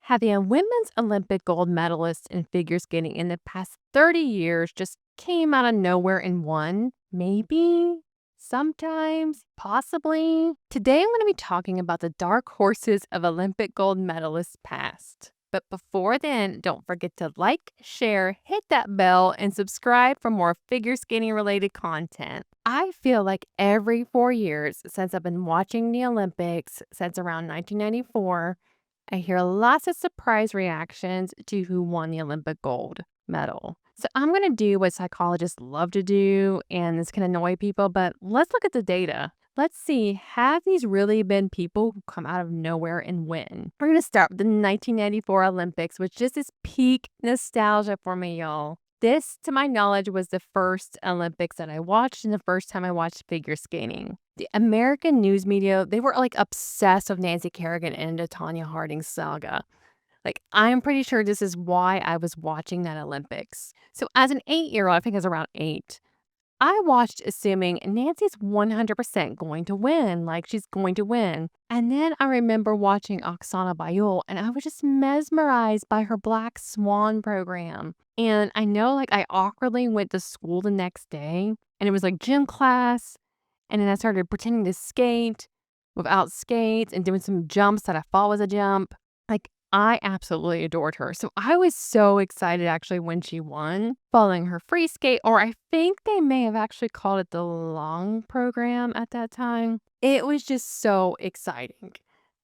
Have the women's Olympic gold medalists in figure skating in the past 30 years just came out of nowhere and won? Maybe, sometimes, possibly. Today I'm going to be talking about the dark horses of Olympic gold medalists past. But before then, don't forget to like, share, hit that bell, and subscribe for more figure skating related content. I feel like every 4 years since I've been watching the Olympics since around 1994, I hear lots of surprise reactions to who won the Olympic gold medal. So I'm going to do what psychologists love to do, and this can annoy people, but let's look at the data. Let's see, have these really been people who come out of nowhere and win? We're going to start with the 1994 Olympics, which just is peak nostalgia for me, y'all. This, to my knowledge, was the first Olympics that I watched and the first time I watched figure skating. The American news media, they were like obsessed with Nancy Kerrigan and the Tanya Harding saga. Like, I'm pretty sure this is why I was watching that Olympics. So as an 8-year-old, I think I was around 8, I watched assuming Nancy's 100% going to win, like she's going to win. And then I remember watching Oksana Bayul, and I was just mesmerized by her Black Swan program. And I know, like, I awkwardly went to school the next day, and it was like gym class. And then I started pretending to skate without skates and doing some jumps that I thought was a jump. Like, I absolutely adored her. So I was so excited actually when she won, following her free skate, or I think they may have actually called it the long program at that time. It was just so exciting.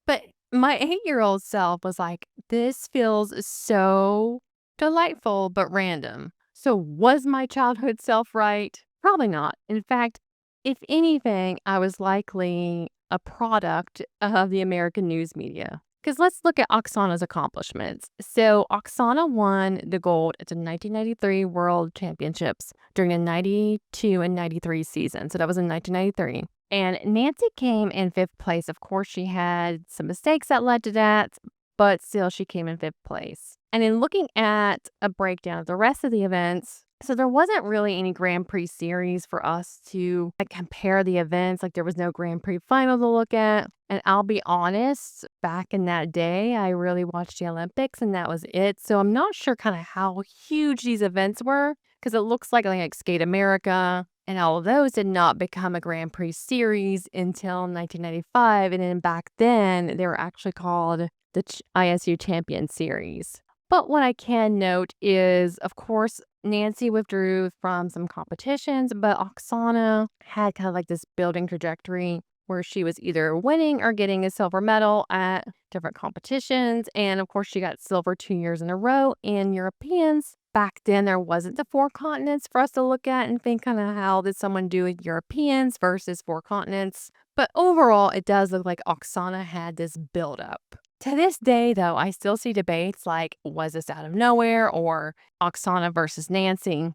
But my 8-year-old self was like, this feels so delightful but random. So was my childhood self right? Probably not. In fact, if anything, I was likely a product of the American news media. Because let's look at Oksana's accomplishments. So Oksana won the gold at the 1993 World Championships during the 92 and 93 season. So that was in 1993. And Nancy came in 5th place. Of course, she had some mistakes that led to that, but still she came in 5th place. And in looking at a breakdown of the rest of the events, so there wasn't really any Grand Prix series for us to compare the events. Like, there was no Grand Prix final to look at. And I'll be honest, back in that day, I really watched the Olympics and that was it. So I'm not sure kind of how huge these events were, because it looks like Skate America and all of those did not become a Grand Prix series until 1995. And then back then, they were actually called the ISU Champion Series. But what I can note is, of course, Nancy withdrew from some competitions, but Oksana had kind of like this building trajectory where she was either winning or getting a silver medal at different competitions. And of course, she got silver 2 years in a row in Europeans. Back then, there wasn't the 4 continents for us to look at and think kind of how did someone do with Europeans versus 4 continents. But overall, it does look like Oksana had this buildup. To this day, though, I still see debates like, was this out of nowhere or Oksana versus Nancy?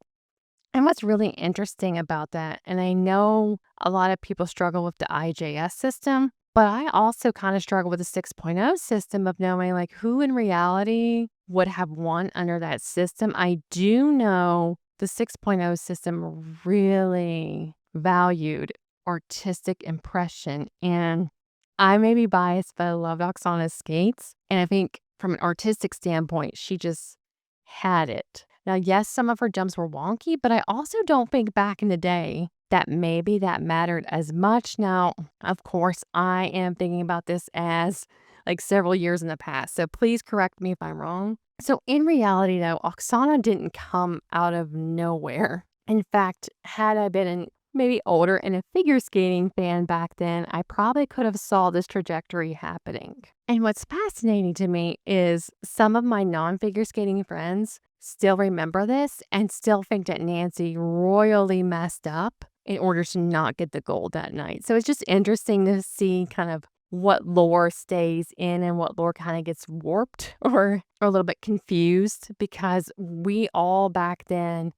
And what's really interesting about that, and I know a lot of people struggle with the IJS system, but I also kind of struggle with the 6.0 system of knowing like who in reality would have won under that system. I do know the 6.0 system really valued artistic impression, and I may be biased, but I love Oksana's skates. And I think from an artistic standpoint, she just had it. Now, yes, some of her jumps were wonky, but I also don't think back in the day that maybe that mattered as much. Now, of course, I am thinking about this as like several years in the past. So please correct me if I'm wrong. So in reality, though, Oksana didn't come out of nowhere. In fact, had I been maybe older and a figure skating fan back then, I probably could have saw this trajectory happening. And what's fascinating to me is some of my non-figure skating friends still remember this and still think that Nancy royally messed up in order to not get the gold that night. So it's just interesting to see kind of what lore stays in and what lore kind of gets warped or a little bit confused, because we all back then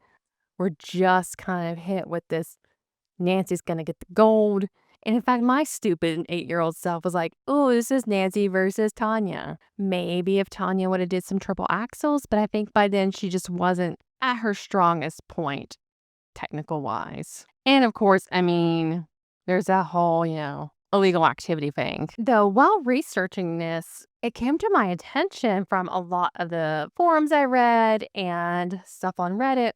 were just kind of hit with this Nancy's going to get the gold. And in fact, my stupid 8-year-old self was like, oh, this is Nancy versus Tanya. Maybe if Tanya would have did some triple axels, but I think by then she just wasn't at her strongest point, technical wise. And of course, I mean, there's that whole, illegal activity thing. Though while researching this, it came to my attention from a lot of the forums I read and stuff on Reddit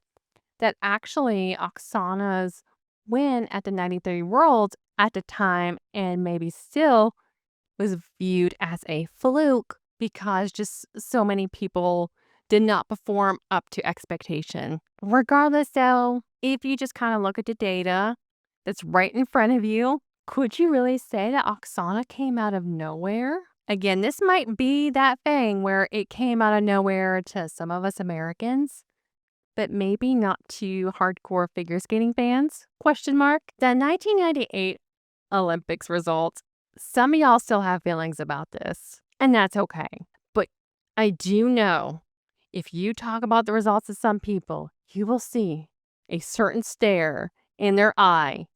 that actually Oksana's win at the 93 Worlds at the time, and maybe still, was viewed as a fluke because just so many people did not perform up to expectation. Regardless, though, if you just kind of look at the data that's right in front of you, could you really say that Oksana came out of nowhere? Again, this might be that thing where it came out of nowhere to some of us Americans, but maybe not to hardcore figure skating fans? Question mark. The 1998 Olympics results, some of y'all still have feelings about this, and that's okay. But I do know if you talk about the results of some people, you will see a certain stare in their eye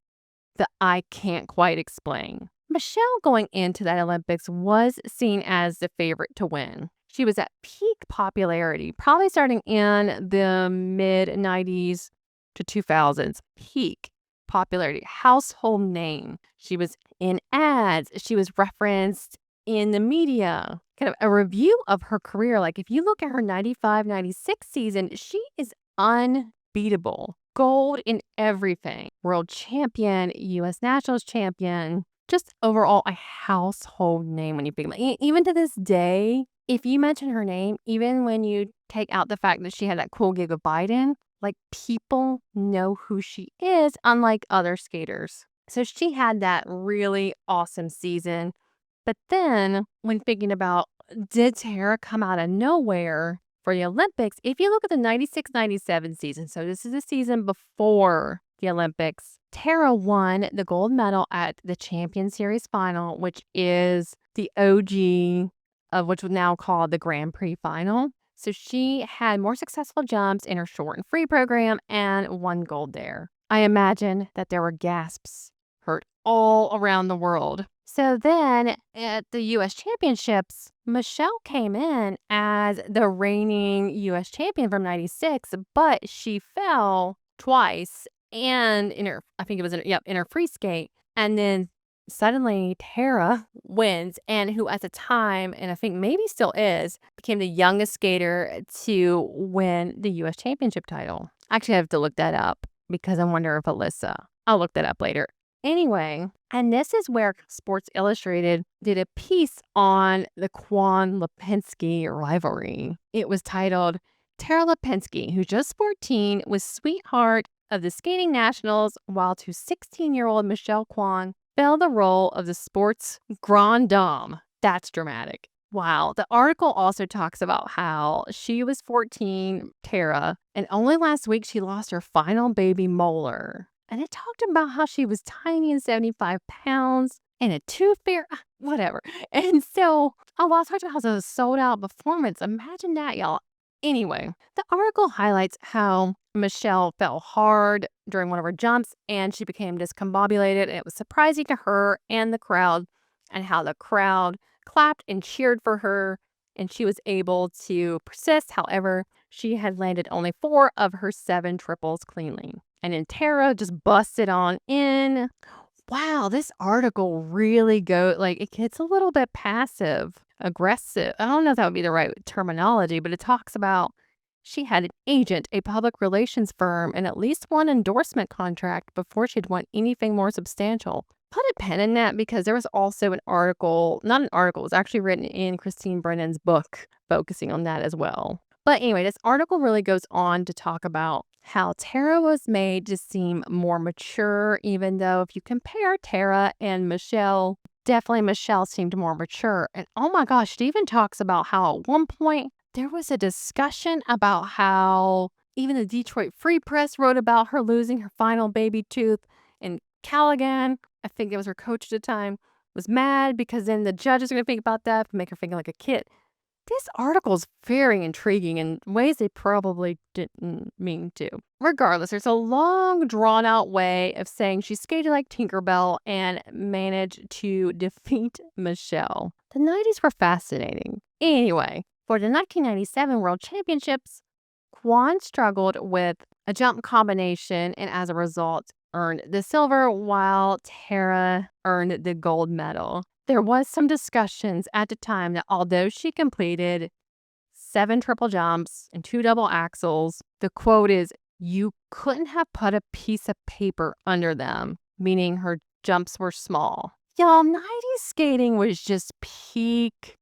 that I can't quite explain. Michelle, going into that Olympics, was seen as the favorite to win. She was at peak popularity, probably starting in the mid-90s to 2000s. Peak popularity, household name. She was in ads. She was referenced in the media. Kind of a review of her career. Like if you look at her 95-96 season, she is unbeatable. Gold in everything. World champion, U.S. Nationals champion. Just overall a household name when you think about it. Even to this day, if you mention her name, even when you take out the fact that she had that cool gig with Biden, like people know who she is, unlike other skaters. So she had that really awesome season. But then when thinking about, did Tara come out of nowhere for the Olympics? If you look at the 96-97 season, so this is the season before the Olympics, Tara won the gold medal at the Champion Series final, which is the OG of which was now called the Grand Prix final. So she had more successful jumps in her short and free program and won gold there. I imagine that there were gasps heard all around the world. So then at the U.S. Championships, Michelle came in as the reigning U.S. champion from 96, but she fell twice and in her, I think it was in her free skate. And then suddenly Tara wins, and who at the time, and I think maybe still is, became the youngest skater to win the U.S. championship title. Actually, I have to look that up because I wonder if I'll look that up later. Anyway, and this is where Sports Illustrated did a piece on the Kwon Lipinski rivalry. It was titled, Tara Lipinski, who's just 14, was sweetheart of the skating nationals, while to 16-year-old Michelle Kwon fell the role of the sports grande dame. That's dramatic. Wow. The article also talks about how she was 14, Tara, and only last week she lost her final baby molar. And it talked about how she was tiny and 75 pounds and a tooth fairy, whatever. And so, while I talked about how it was a sold out performance, imagine that, y'all. Anyway, the article highlights how Michelle fell hard during one of her jumps and she became discombobulated. And it was surprising to her and the crowd, and how the crowd clapped and cheered for her. And she was able to persist. However, she had landed only 4 of her 7 triples cleanly. And then Tara just busted on in. Wow, this article really it gets a little bit passive aggressive. I don't know if that would be the right terminology, but it talks about she had an agent, a public relations firm, and at least one endorsement contract before she'd won anything more substantial. Put a pen in that because there was also an article, not an article, it was actually written in Christine Brennan's book focusing on that as well. But anyway, this article really goes on to talk about how Tara was made to seem more mature, even though if you compare Tara and Michelle, definitely Michelle seemed more mature. And oh my gosh, she even talks about how at one point there was a discussion about how even the Detroit Free Press wrote about her losing her final baby tooth. And Callaghan, I think it was her coach at the time, was mad because then the judges are going to think about that and make her feel like a kid. This article is very intriguing in ways they probably didn't mean to. Regardless, there's a long, drawn-out way of saying she skated like Tinkerbell and managed to defeat Michelle. The 90s were fascinating. Anyway, for the 1997 World Championships, Kwon struggled with a jump combination and as a result earned the silver while Tara earned the gold medal. There was some discussions at the time that although she completed 7 triple jumps and 2 double axels, the quote is, "You couldn't have put a piece of paper under them," meaning her jumps were small. Y'all, 90s skating was just peak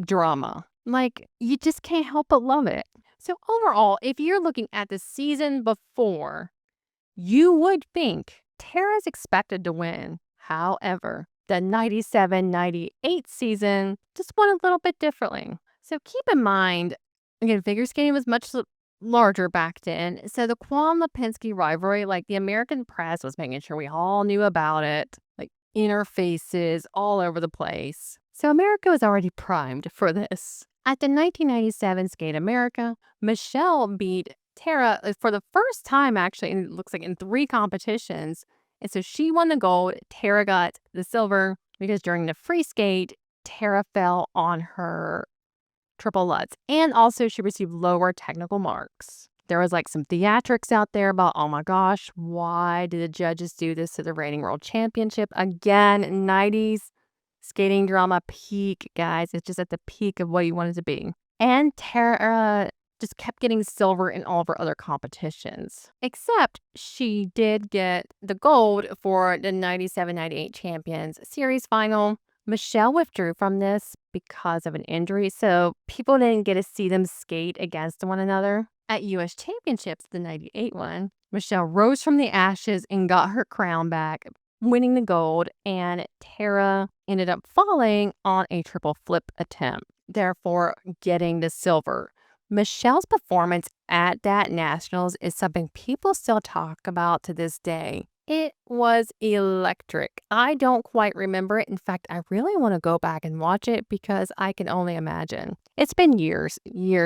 drama. Like, you just can't help but love it. So overall, if you're looking at the season before, you would think Tara's expected to win. However, the 97-98 season just went a little bit differently. So keep in mind, again, figure skating was much larger back then. So the Kwon Lipinski rivalry, like the American press was making sure we all knew about it, like interfaces all over the place. So America was already primed for this. At the 1997 Skate America, Michelle beat Tara for the first time, actually, and it looks like in 3 competitions. And so she won the gold. Tara got the silver because during the free skate, Tara fell on her triple lutz. And also she received lower technical marks. There was like some theatrics out there about, oh my gosh, why did the judges do this to the reigning world championship? Again, 90s skating drama peak, guys. It's just at the peak of what you want it to be. And Tara just kept getting silver in all of her other competitions. Except she did get the gold for the 97-98 Champions Series final. Michelle withdrew from this because of an injury, so people didn't get to see them skate against one another. At U.S. Championships, the 98 one, Michelle rose from the ashes and got her crown back, winning the gold, and Tara ended up falling on a triple flip attempt, therefore getting the silver. Michelle's performance at that Nationals is something people still talk about to this day. It was electric. I don't quite remember it. In fact, I really want to go back and watch it because I can only imagine. It's been years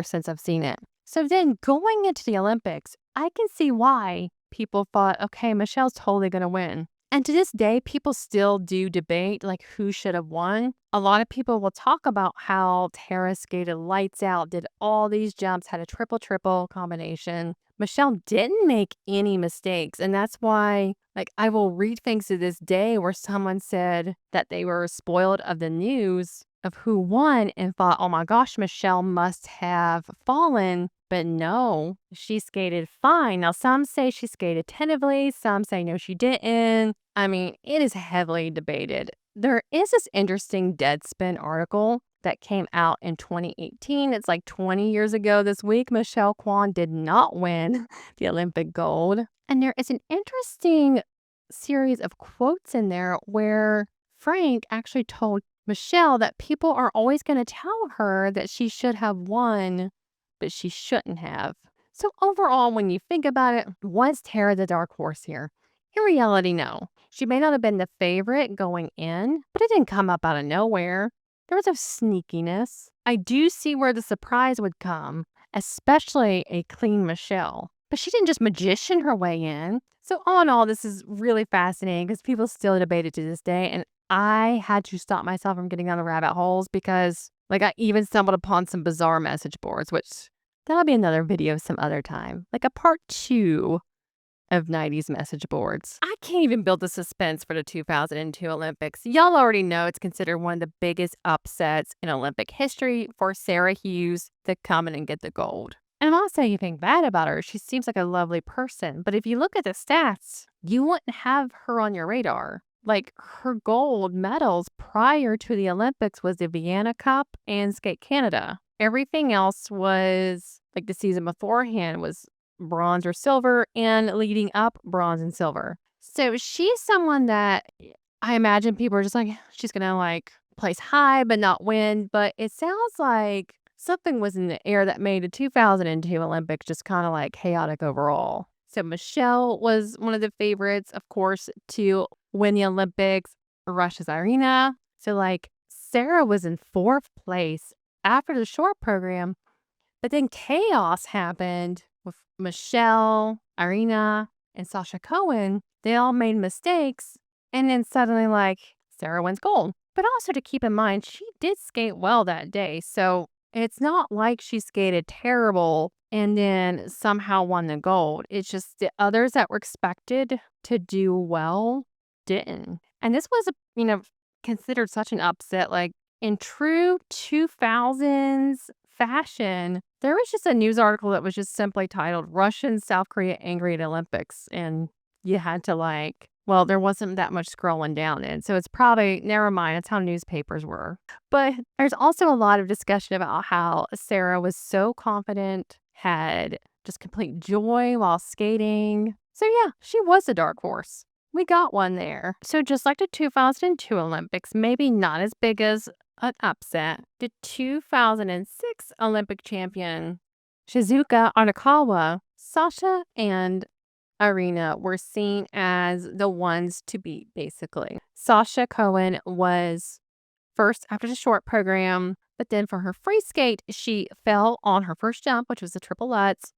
since I've seen it. So then going into the Olympics, I can see why people thought, okay, Michelle's totally going to win. And to this day, people still do debate like who should have won. A lot of people will talk about how Tara skated lights out, did all these jumps, had a triple combination. Michelle didn't make any mistakes. And that's why, like, I will read things to this day where someone said that they were spoiled of the news of who won and thought, oh my gosh, Michelle must have fallen. But no, she skated fine. Now, some say she skated tentatively. Some say no, she didn't. I mean, it is heavily debated. There is this interesting Deadspin article that came out in 2018. It's like 20 years ago this week. Michelle Kwon did not win the Olympic gold. And there is an interesting series of quotes in there where Frank actually told Michelle that people are always going to tell her that she should have won, but she shouldn't have. So overall, when you think about it, was Tara the dark horse here? In reality, no. She may not have been the favorite going in, but it didn't come up out of nowhere. There was a sneakiness. I do see where the surprise would come, especially a clean Michelle. But she didn't just magician her way in. So all in all, this is really fascinating because people still debate it to this day. And I had to stop myself from getting down the rabbit holes because like I even stumbled upon some bizarre message boards, which that'll be another video some other time. Like a part 2 of 90s message boards. I can't even build the suspense for the 2002 Olympics. Y'all already know it's considered one of the biggest upsets in Olympic history for Sarah Hughes to come in and get the gold. And I'm not saying anything bad about her. She seems like a lovely person. But if you look at the stats, you wouldn't have her on your radar. Like her gold medals prior to the Olympics was the Vienna Cup and Skate Canada. Everything else was like the season beforehand was bronze or silver, and leading up bronze and silver. So she's someone that I imagine people are just like, she's gonna like place high but not win. But it sounds like something was in the air that made the 2002 Olympics just kind of like chaotic overall. So Michelle was one of the favorites, of course, to win the Olympics. Russia's Irina. So like Sarah was in 4th place after the short program, but then chaos happened with Michelle, Irina, and Sasha Cohen. They all made mistakes, and then suddenly like Sarah wins gold. But also to keep in mind, she did skate well that day, so it's not like she skated terrible and then somehow won the gold. It's just the others that were expected to do well didn't. And this was, considered such an upset. Like in true 2000s fashion, there was just a news article that was just simply titled Russian South Korea Angry at Olympics. And you had to well, there wasn't that much scrolling down then. So it's probably, never mind, it's how newspapers were. But there's also a lot of discussion about how Sarah was so confident, had just complete joy while skating. So yeah, she was a dark horse. We got one there. So just like the 2002 Olympics, maybe not as big as an upset, the 2006 Olympic champion Shizuka Arakawa, Sasha and Arena were seen as the ones to beat, basically. Sasha Cohen was first after the short program, but then for her free skate, she fell on her first jump, which was the triple Lutz,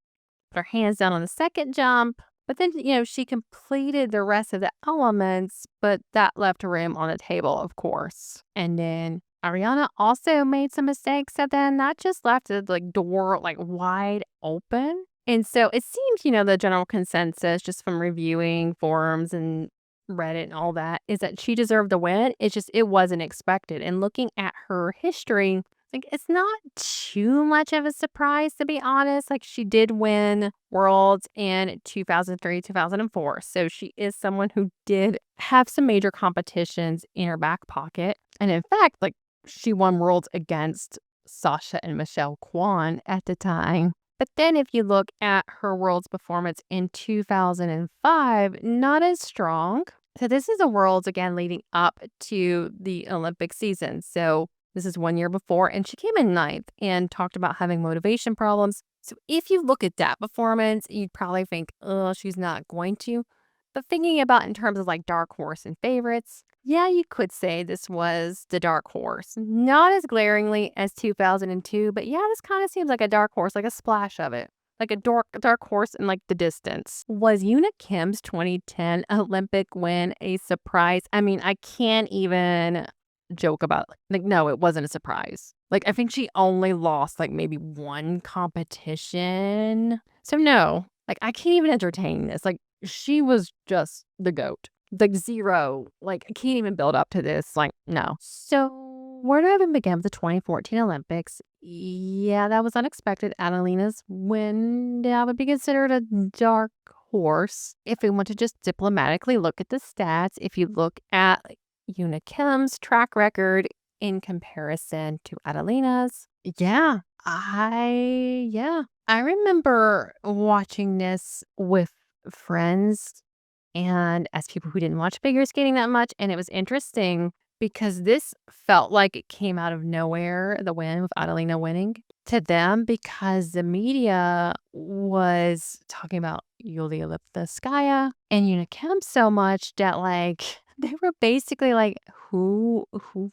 put her hands down on the second jump, but then, she completed the rest of the elements, but that left room on the table, of course. And then Ariana also made some mistakes, and then that just left the door wide open. And so it seems, the general consensus just from reviewing forums and Reddit and all that is that she deserved the win. It's just, it wasn't expected. And looking at her history, it's not too much of a surprise, to be honest. She did win Worlds in 2003, 2004. So she is someone who did have some major competitions in her back pocket. And in fact, she won Worlds against Sasha and Michelle Kwan at the time. But then if you look at her Worlds performance in 2005, not as strong. So this is a Worlds, again, leading up to the Olympic season. So this is 1 year before, and she came in ninth and talked about having motivation problems. So if you look at that performance, you'd probably think, oh, she's not going to. But thinking about in terms of dark horse and favorites, yeah, you could say this was the dark horse. Not as glaringly as 2002, but yeah, this kind of seems like a dark horse, like a splash of it. Like a dark horse in the distance. Was Yuna Kim's 2010 Olympic win a surprise? I mean, I can't even joke about no, it wasn't a surprise. I think she only lost maybe one competition. So no, I can't even entertain this. She was just the GOAT. Zero. I can't even build up to this. No. So where do I even begin with the 2014 Olympics? Yeah, that was unexpected. Adelina's win, that would be considered a dark horse. If we want to just diplomatically look at the stats, if you look at Yuna Kim's track record in comparison to Adelina's, I remember watching this with friends and as people who didn't watch figure skating that much, and it was interesting because this felt like it came out of nowhere, the win with Adelina winning, to them because the media was talking about Yulia Lipinskaya and Yuna Kim so much that they were basically who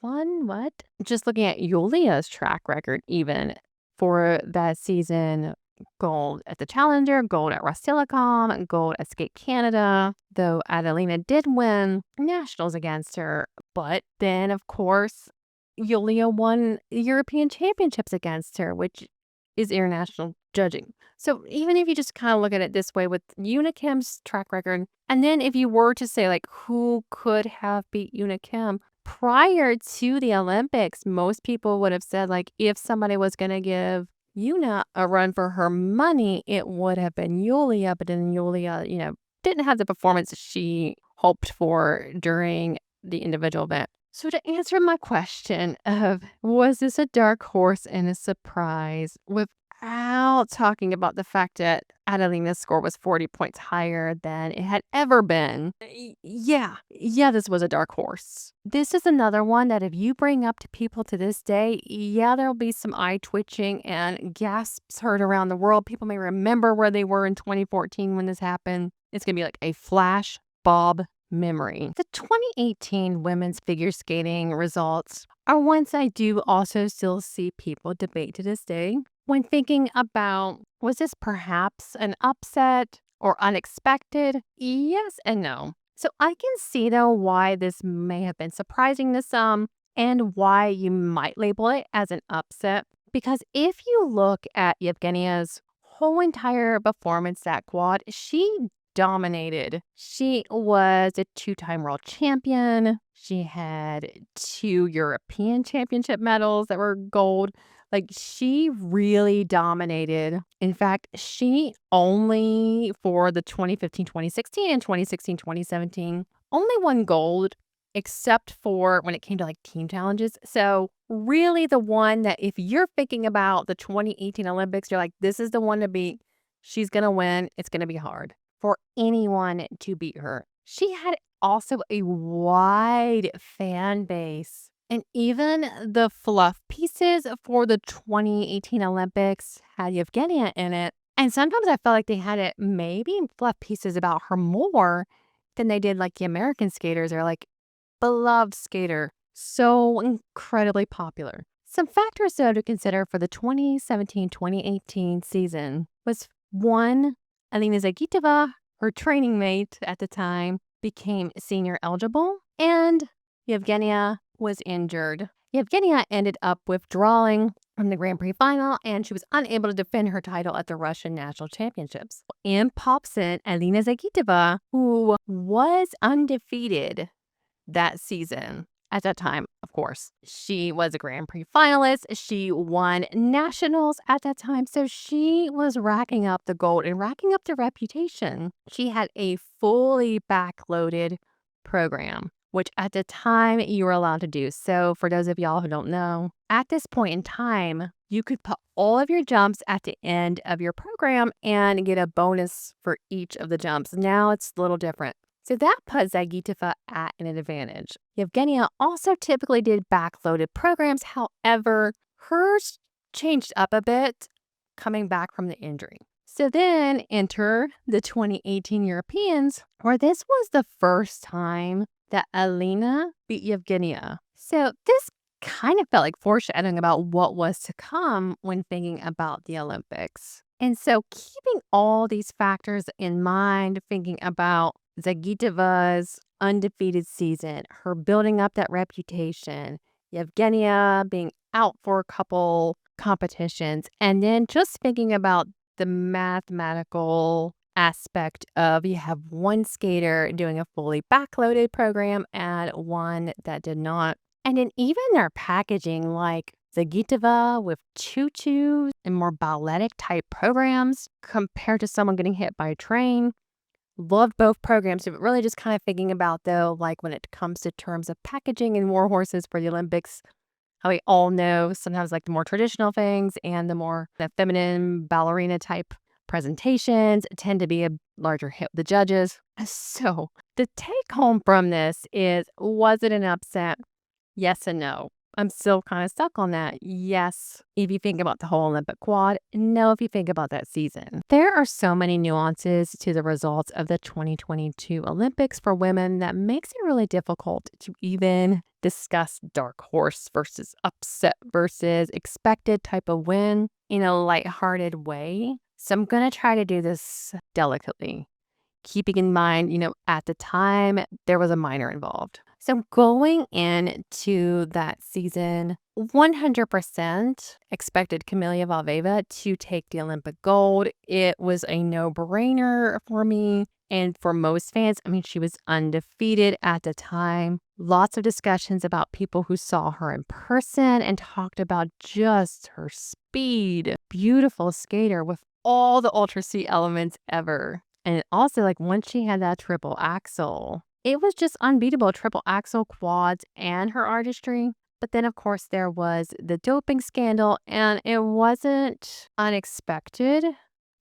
won what? Just looking at Yulia's track record even for that season. Gold at the Challenger, gold at Rostelecom, gold at Skate Canada, though Adelina did win nationals against her. But then, of course, Yulia won European championships against her, which is international judging. So even if you just kind of look at it this way with Yuna Kim's track record, and then if you were to say who could have beat Yuna Kim prior to the Olympics, most people would have said if somebody was going to give Yuna a run for her money, it would have been Yulia, but then Yulia, didn't have the performance she hoped for during the individual event. So to answer my question of was this a dark horse and a surprise without talking about the fact that Adelina's score was 40 points higher than it had ever been, yeah, this was a dark horse. This is another one that if you bring up to people to this day, there'll be some eye twitching and gasps heard around the world. People may remember where they were in 2014 when this happened. It's going to be a flash bob memory. The 2018 women's figure skating results are ones I do also still see people debate to this day. When thinking about, was this perhaps an upset or unexpected? Yes and no. So I can see, though, why this may have been surprising to some and why you might label it as an upset. Because if you look at Yevgenia's whole entire performance at quad, she dominated. She was a 2-time world champion. She had 2 European championship medals that were gold. Like, she really dominated. In fact, she only, for the 2015, 2016, and 2016, 2017, only won gold except for when it came to like team challenges. So, really, the one that if you're thinking about the 2018 Olympics, you're like, this is the one to beat. She's going to win. It's going to be hard for anyone to beat her. She had also a wide fan base. And even the fluff pieces for the 2018 Olympics had Yevgenia in it. And sometimes I felt like they had it maybe fluff pieces about her more than they did like the American skaters or like beloved skater. So incredibly popular. Some factors though to consider for the 2017-2018 season was one, Alina Zagitova, her training mate at the time, became senior eligible, and Yevgenia was injured. Yevgenia ended up withdrawing from the Grand Prix final, and she was unable to defend her title at the Russian National Championships. In pops in Alina Zagitova, who was undefeated that season. At that time, of course, she was a Grand Prix finalist. She won nationals at that time. So she was racking up the gold and racking up the reputation. She had a fully backloaded program, which at the time you were allowed to do. So for those of y'all who don't know, at this point in time, you could put all of your jumps at the end of your program and get a bonus for each of the jumps. Now it's a little different. So that put Zagitova at an advantage. Yevgenia also typically did backloaded programs. However, hers changed up a bit coming back from the injury. So then enter the 2018 Europeans, where this was the first time that Alina beat Yevgenia. So this kind of felt like foreshadowing about what was to come when thinking about the Olympics. And so keeping all these factors in mind, thinking about Zagitova's undefeated season, her building up that reputation, Yevgenia being out for a couple competitions, and then just thinking about the mathematical aspect of you have one skater doing a fully backloaded program and one that did not. And then even their packaging, like Zagitova with tutus and more balletic type programs compared to someone getting hit by a train. Loved both programs. So really just kind of thinking about though, like when it comes to terms of packaging and war horses for the Olympics, how we all know sometimes like the more traditional things and the feminine ballerina type presentations tend to be a larger hit with the judges. So the take home from this is, was it an upset? Yes and no. I'm still kind of stuck on that. Yes, if you think about the whole Olympic quad. No, if you think about that season. There are so many nuances to the results of the 2022 Olympics for women that makes it really difficult to even discuss dark horse versus upset versus expected type of win in a lighthearted way. So I'm going to try to do this delicately, keeping in mind, at the time there was a minor involved. So going into that season, 100% expected Kamila Valieva to take the Olympic gold. It was a no-brainer for me and for most fans. I mean, she was undefeated at the time. Lots of discussions about people who saw her in person and talked about just her speed. Beautiful skater with all the Ultra C elements ever. And also, like, once she had that triple axel, it was just unbeatable. Triple axel, quads, and her artistry. But then, of course, there was the doping scandal, and it wasn't unexpected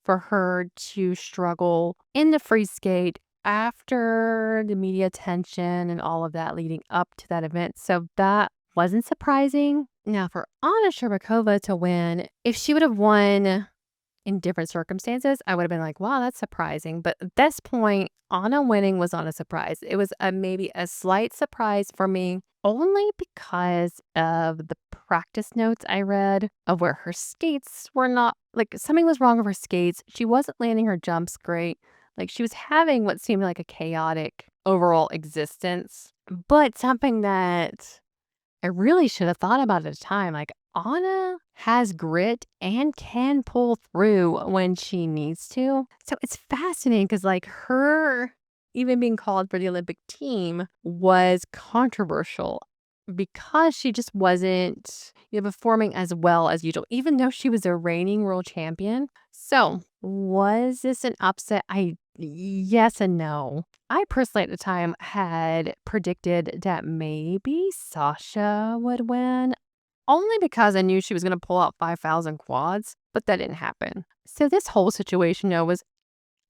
for her to struggle in the free skate after the media attention and all of that leading up to that event. So that wasn't surprising. Now, for Anna Shcherbakova to win, if she would have won in different circumstances, I would have been like, wow, that's surprising. But at this point, Anna winning was not a surprise. It was maybe a slight surprise for me, only because of the practice notes I read of where her skates were not, like something was wrong with her skates. She wasn't landing her jumps great. Like she was having what seemed like a chaotic overall existence, but something that I really should have thought about at the time. Like, Anna has grit and can pull through when she needs to. So it's fascinating because, like, her even being called for the Olympic team was controversial because she just wasn't, performing as well as usual, even though she was a reigning world champion. So, was this an upset? Yes and no. I personally at the time had predicted that maybe Sasha would win, only because I knew she was gonna pull out 5,000 quads, but that didn't happen. So this whole situation, though, was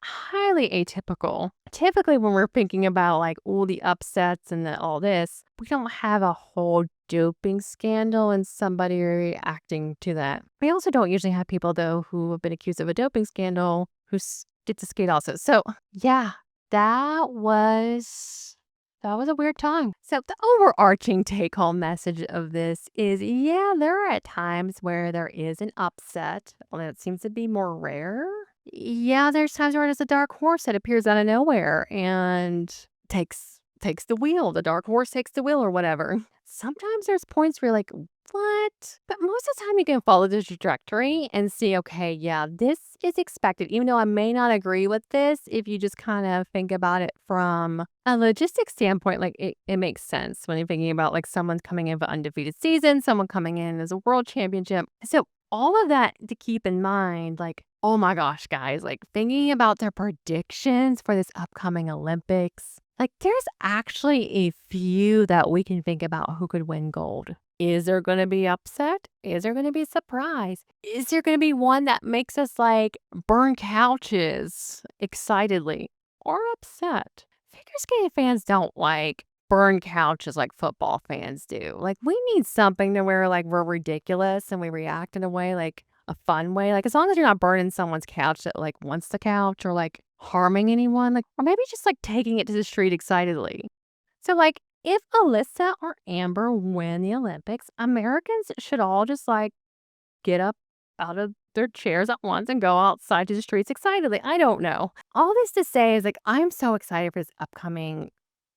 highly atypical. Typically, when we're thinking about, like, all the upsets and all this, we don't have a whole doping scandal and somebody reacting to that. We also don't usually have people, though, who have been accused of a doping scandal get to skate also. So, yeah, that was that was a weird time. So the overarching take-home message of this is, yeah, there are at times where there is an upset, although it seems to be more rare. Yeah, there's times where there's a dark horse that appears out of nowhere and takes the wheel. The dark horse takes the wheel or whatever. Sometimes there's points where you're like, what? But most of the time you can follow the trajectory and see, okay, yeah, this is expected. Even though I may not agree with this, if you just kind of think about it from a logistics standpoint, like it makes sense when you're thinking about like someone's coming in for undefeated season, someone coming in as a world championship. So all of that to keep in mind, like, oh my gosh, guys, like thinking about their predictions for this upcoming Olympics, like there's actually a few that we can think about who could win gold. Is there going to be upset? Is there going to be surprise? Is there going to be one that makes us like burn couches excitedly or upset? Figure skating fans don't like burn couches like football fans do. Like we need something to where like we're ridiculous and we react in a way like a fun way. Like as long as you're not burning someone's couch that like wants the couch or like harming anyone, like or maybe just like taking it to the street excitedly. So like if Alyssa or Amber win the Olympics, Americans should all just like get up out of their chairs at once and go outside to the streets excitedly. I don't know. All this to say is like I'm so excited for this upcoming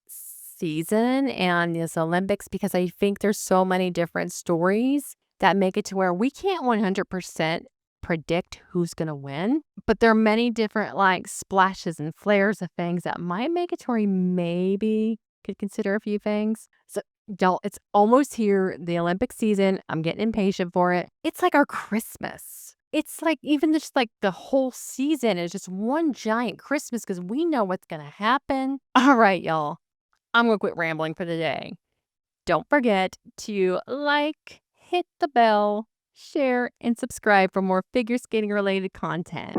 season and this Olympics because I think there's so many different stories that make it to where we can't 100% predict who's going to win, but there are many different like splashes and flares of things that might make it to where we maybe could consider a few things. So y'all, it's almost here, the Olympic season. I'm getting impatient for it. It's like our Christmas. It's like even just like the whole season is just one giant Christmas because we know what's going to happen. All right, y'all. I'm going to quit rambling for the day. Don't forget to like, hit the bell, share, and subscribe for more figure skating related content.